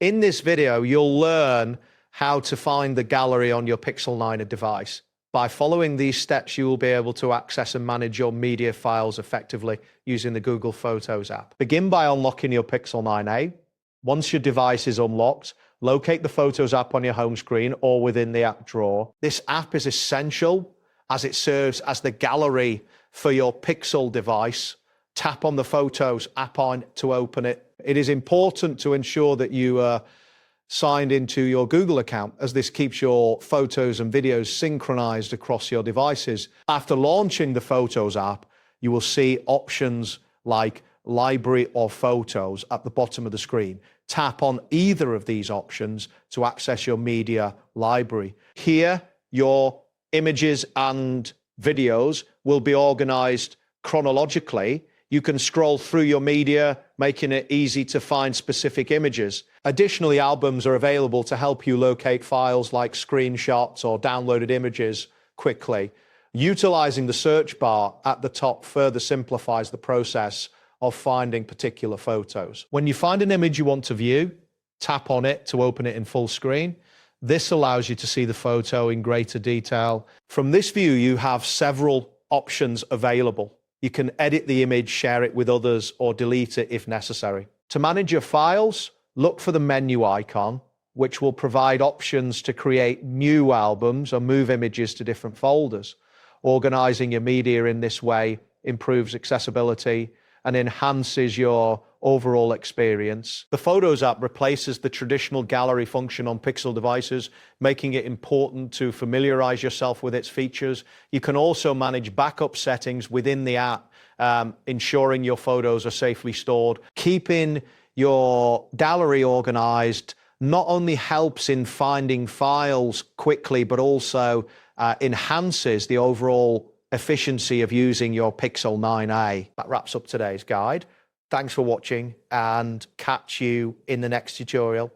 In this video, you'll learn how to find the gallery on your Pixel 9a device. By following these steps, you will be able to access and manage your media files effectively using the Google Photos app. Begin by unlocking your Pixel 9a. Once your device is unlocked, locate the Photos app on your home screen or within the app drawer. This app is essential as it serves as the gallery for your Pixel device. Tap on the Photos app on to open it. It is important to ensure that you are signed into your Google account, as this keeps your photos and videos synchronized across your devices. After launching the Photos app, you will see options like Library or Photos at the bottom of the screen. Tap on either of these options to access your media library. Here, your images and videos will be organized chronologically. You can scroll through your media, making it easy to find specific images. Additionally, albums are available to help you locate files like screenshots or downloaded images quickly. Utilizing the search bar at the top further simplifies the process of finding particular photos. When you find an image you want to view, tap on it to open it in full screen. This allows you to see the photo in greater detail. From this view, you have several options available. You can edit the image, share it with others, or delete it if necessary. To manage your files, look for the menu icon, which will provide options to create new albums or move images to different folders. Organizing your media in this way improves accessibility and enhances your overall experience. The Photos app replaces the traditional gallery function on Pixel devices, making it important to familiarize yourself with its features. You can also manage backup settings within the app, ensuring your photos are safely stored. Keeping your gallery organized not only helps in finding files quickly, but also enhances the overall efficiency of using your Pixel 9a. That wraps up today's guide. Thanks for watching and catch you in the next tutorial.